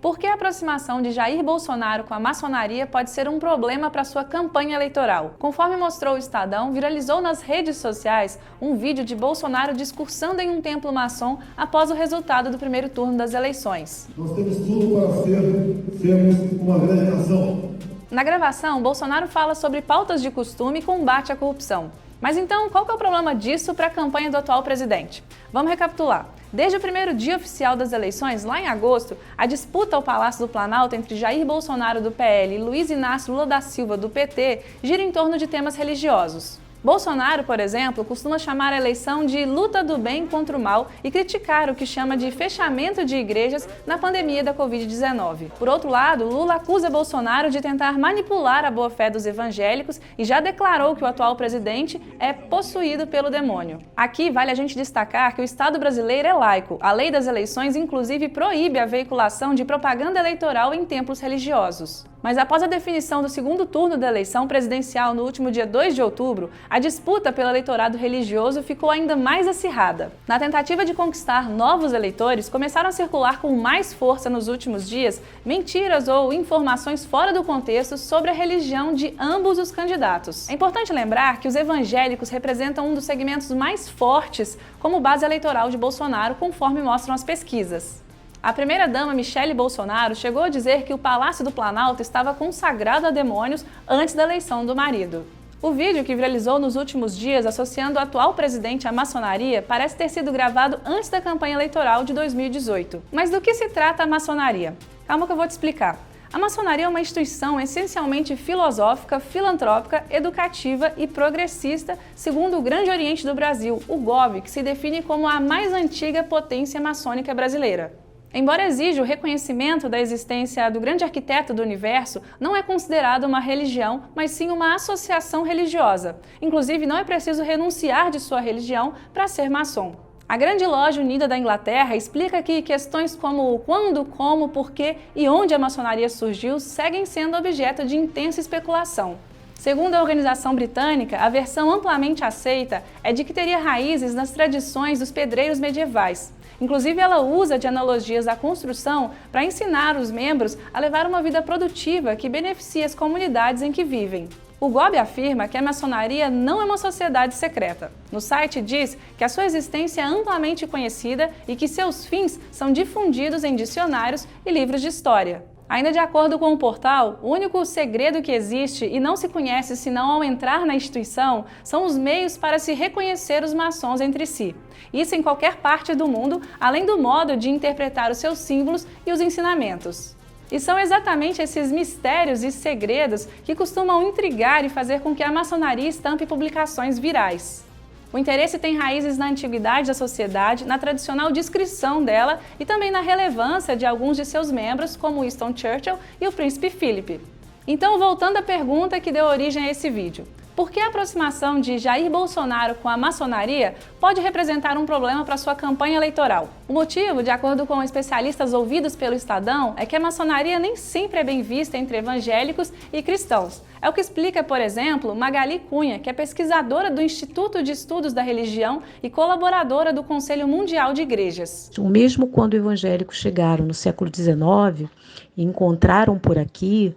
Por que a aproximação de Jair Bolsonaro com a maçonaria pode ser um problema para sua campanha eleitoral? Conforme mostrou o Estadão, viralizou nas redes sociais um vídeo de Bolsonaro discursando em um templo maçom após o resultado do primeiro turno das eleições. Nós temos tudo para sermos uma grande nação. Na gravação, Bolsonaro fala sobre pautas de costume e combate à corrupção. Mas então, qual que é o problema disso para a campanha do atual presidente? Vamos recapitular. Desde o primeiro dia oficial das eleições, lá em agosto, a disputa ao Palácio do Planalto entre Jair Bolsonaro do PL e Luiz Inácio Lula da Silva do PT gira em torno de temas religiosos. Bolsonaro, por exemplo, costuma chamar a eleição de luta do bem contra o mal e criticar o que chama de fechamento de igrejas na pandemia da Covid-19. Por outro lado, Lula acusa Bolsonaro de tentar manipular a boa-fé dos evangélicos e já declarou que o atual presidente é possuído pelo demônio. Aqui vale a gente destacar que o Estado brasileiro é laico. A lei das eleições, inclusive, proíbe a veiculação de propaganda eleitoral em templos religiosos. Mas após a definição do segundo turno da eleição presidencial no último dia 2 de outubro, a disputa pelo eleitorado religioso ficou ainda mais acirrada. Na tentativa de conquistar novos eleitores, começaram a circular com mais força nos últimos dias mentiras ou informações fora do contexto sobre a religião de ambos os candidatos. É importante lembrar que os evangélicos representam um dos segmentos mais fortes como base eleitoral de Bolsonaro, conforme mostram as pesquisas. A primeira-dama Michele Bolsonaro chegou a dizer que o Palácio do Planalto estava consagrado a demônios antes da eleição do marido. O vídeo que viralizou nos últimos dias associando o atual presidente à maçonaria parece ter sido gravado antes da campanha eleitoral de 2018. Mas do que se trata a maçonaria? Calma que eu vou te explicar. A maçonaria é uma instituição essencialmente filosófica, filantrópica, educativa e progressista, segundo o Grande Oriente do Brasil, o GOB, que se define como a mais antiga potência maçônica brasileira. Embora exija o reconhecimento da existência do grande arquiteto do universo, não é considerado uma religião, mas sim uma associação religiosa. Inclusive, não é preciso renunciar de sua religião para ser maçom. A Grande Loja Unida da Inglaterra explica que questões como quando, como, porquê e onde a maçonaria surgiu seguem sendo objeto de intensa especulação. Segundo a organização britânica, a versão amplamente aceita é de que teria raízes nas tradições dos pedreiros medievais. Inclusive, ela usa de analogias da construção para ensinar os membros a levar uma vida produtiva que beneficie as comunidades em que vivem. O GOB afirma que a maçonaria não é uma sociedade secreta. No site diz que a sua existência é amplamente conhecida e que seus fins são difundidos em dicionários e livros de história. Ainda de acordo com o portal, o único segredo que existe e não se conhece senão ao entrar na instituição são os meios para se reconhecer os maçons entre si. Isso em qualquer parte do mundo, além do modo de interpretar os seus símbolos e os ensinamentos. E são exatamente esses mistérios e segredos que costumam intrigar e fazer com que a maçonaria estampe publicações virais. O interesse tem raízes na antiguidade da sociedade, na tradicional descrição dela e também na relevância de alguns de seus membros, como Winston Churchill e o príncipe Philip. Então, voltando à pergunta que deu origem a esse vídeo. Por que a aproximação de Jair Bolsonaro com a maçonaria pode representar um problema para sua campanha eleitoral? O motivo, de acordo com especialistas ouvidos pelo Estadão, é que a maçonaria nem sempre é bem vista entre evangélicos e cristãos. É o que explica, por exemplo, Magali Cunha, que é pesquisadora do Instituto de Estudos da Religião e colaboradora do Conselho Mundial de Igrejas. Mesmo quando evangélicos chegaram no século XIX e encontraram por aqui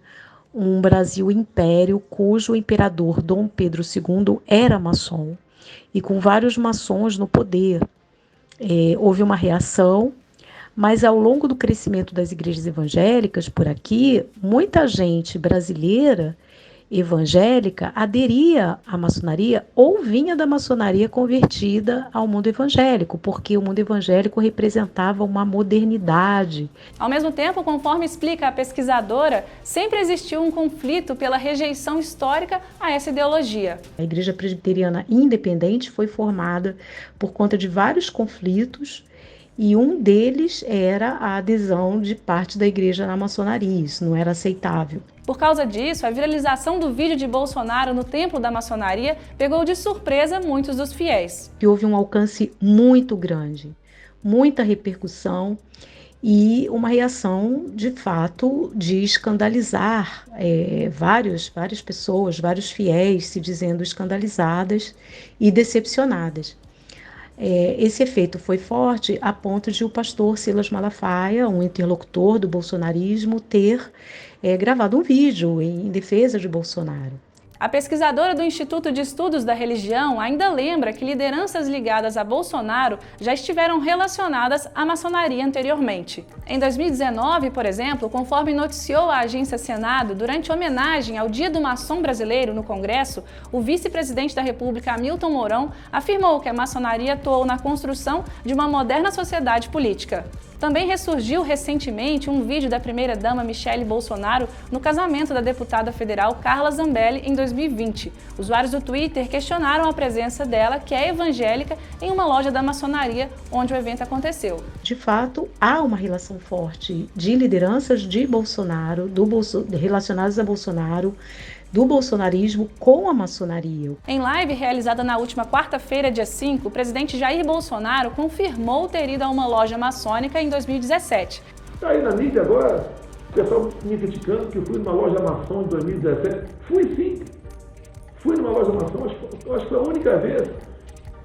um Brasil império cujo imperador Dom Pedro II era maçom e com vários maçons no poder. Houve uma reação, mas ao longo do crescimento das igrejas evangélicas por aqui, muita gente brasileira evangélica aderia à maçonaria ou vinha da maçonaria convertida ao mundo evangélico, porque o mundo evangélico representava uma modernidade. Ao mesmo tempo, conforme explica a pesquisadora, sempre existiu um conflito pela rejeição histórica a essa ideologia. A Igreja Presbiteriana Independente foi formada por conta de vários conflitos e um deles era a adesão de parte da igreja na maçonaria. Isso não era aceitável. Por causa disso, a viralização do vídeo de Bolsonaro no templo da maçonaria pegou de surpresa muitos dos fiéis. Houve um alcance muito grande, muita repercussão e uma reação, de fato, de escandalizar várias pessoas, vários fiéis se dizendo escandalizadas e decepcionadas. Esse efeito foi forte a ponto de o pastor Silas Malafaia, um interlocutor do bolsonarismo, ter gravado um vídeo em defesa de Bolsonaro. A pesquisadora do Instituto de Estudos da Religião ainda lembra que lideranças ligadas a Bolsonaro já estiveram relacionadas à maçonaria anteriormente. Em 2019, por exemplo, conforme noticiou a agência Senado, durante homenagem ao Dia do Maçom Brasileiro no Congresso, o vice-presidente da República, Hamilton Mourão, afirmou que a maçonaria atuou na construção de uma moderna sociedade política. Também ressurgiu recentemente um vídeo da primeira-dama Michele Bolsonaro no casamento da deputada federal Carla Zambelli em 2020. Usuários do Twitter questionaram a presença dela, que é evangélica, em uma loja da maçonaria onde o evento aconteceu. De fato, há uma relação forte de lideranças de Bolsonaro, relacionadas a Bolsonaro, do bolsonarismo com a maçonaria. Em live realizada na última quarta-feira, dia 5, o presidente Jair Bolsonaro confirmou ter ido a uma loja maçônica em 2017. Está aí na mídia agora, o pessoal me criticando que eu fui numa loja maçom em 2017. Fui sim, fui numa loja maçom, acho que foi a única vez.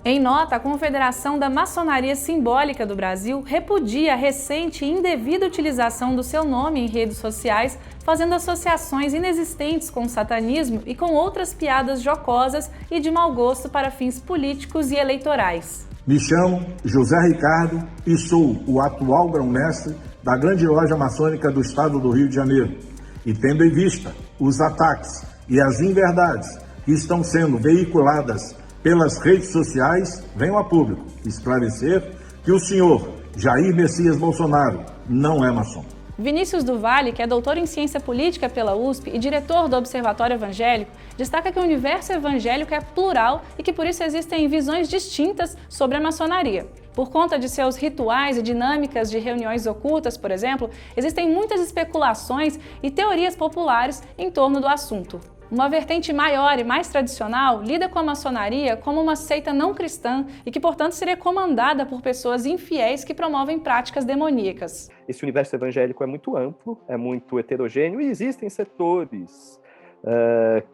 Em nota, a Confederação da Maçonaria Simbólica do Brasil repudia a recente e indevida utilização do seu nome em redes sociais, fazendo associações inexistentes com o satanismo e com outras piadas jocosas e de mau gosto para fins políticos e eleitorais. Me chamo José Ricardo e sou o atual grão-mestre da grande loja maçônica do estado do Rio de Janeiro. E tendo em vista os ataques e as inverdades que estão sendo veiculadas pelas redes sociais, venho a público esclarecer que o senhor Jair Messias Bolsonaro não é maçom. Vinícius do Vale, que é doutor em ciência política pela USP e diretor do Observatório Evangélico, destaca que o universo evangélico é plural e que por isso existem visões distintas sobre a maçonaria. Por conta de seus rituais e dinâmicas de reuniões ocultas, por exemplo, existem muitas especulações e teorias populares em torno do assunto. Uma vertente maior e mais tradicional lida com a maçonaria como uma seita não cristã e que, portanto, seria comandada por pessoas infiéis que promovem práticas demoníacas. Esse universo evangélico é muito amplo, é muito heterogêneo e existem setores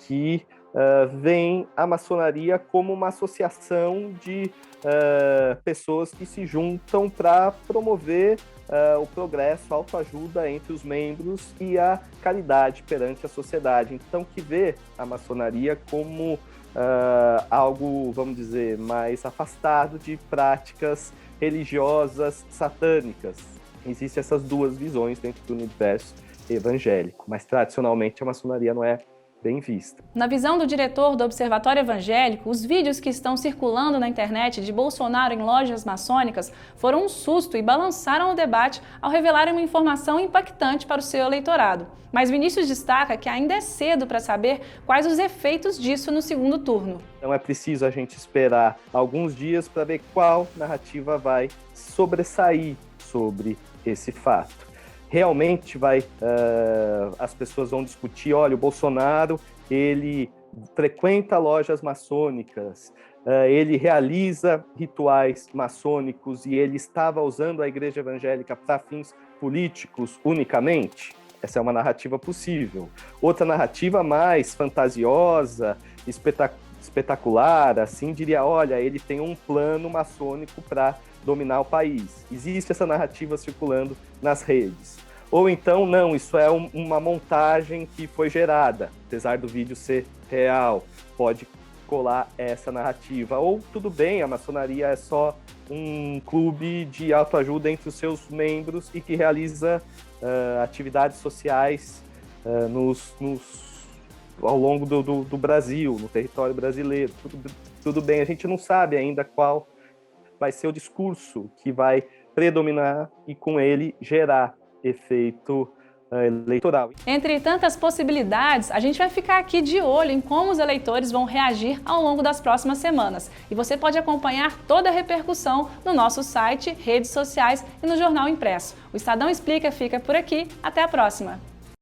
que veem a maçonaria como uma associação de pessoas que se juntam para promover o progresso, a autoajuda entre os membros e a caridade perante a sociedade. Então, que vê a maçonaria como algo, vamos dizer, mais afastado de práticas religiosas satânicas. Existem essas duas visões dentro do universo evangélico, mas tradicionalmente a maçonaria não é bem vista. Na visão do diretor do Observatório Evangélico, os vídeos que estão circulando na internet de Bolsonaro em lojas maçônicas foram um susto e balançaram o debate ao revelarem uma informação impactante para o seu eleitorado. Mas Vinícius destaca que ainda é cedo para saber quais os efeitos disso no segundo turno. Então é preciso a gente esperar alguns dias para ver qual narrativa vai sobressair sobre esse fato. Realmente as pessoas vão discutir, olha, o Bolsonaro, ele frequenta lojas maçônicas, ele realiza rituais maçônicos e ele estava usando a igreja evangélica para fins políticos unicamente? Essa é uma narrativa possível. Outra narrativa mais fantasiosa, espetacular, assim, diria, olha, ele tem um plano maçônico para dominar o país. Existe essa narrativa circulando nas redes. Ou então, não, isso é uma montagem que foi gerada, apesar do vídeo ser real, pode colar essa narrativa. Ou, tudo bem, a maçonaria é só um clube de autoajuda entre os seus membros e que realiza atividades sociais ao longo do Brasil, no território brasileiro. Tudo bem, a gente não sabe ainda qual vai ser o discurso que vai predominar e com ele gerar efeito eleitoral. Entre tantas possibilidades, a gente vai ficar aqui de olho em como os eleitores vão reagir ao longo das próximas semanas. E você pode acompanhar toda a repercussão no nosso site, redes sociais e no jornal impresso. O Estadão Explica fica por aqui. Até a próxima!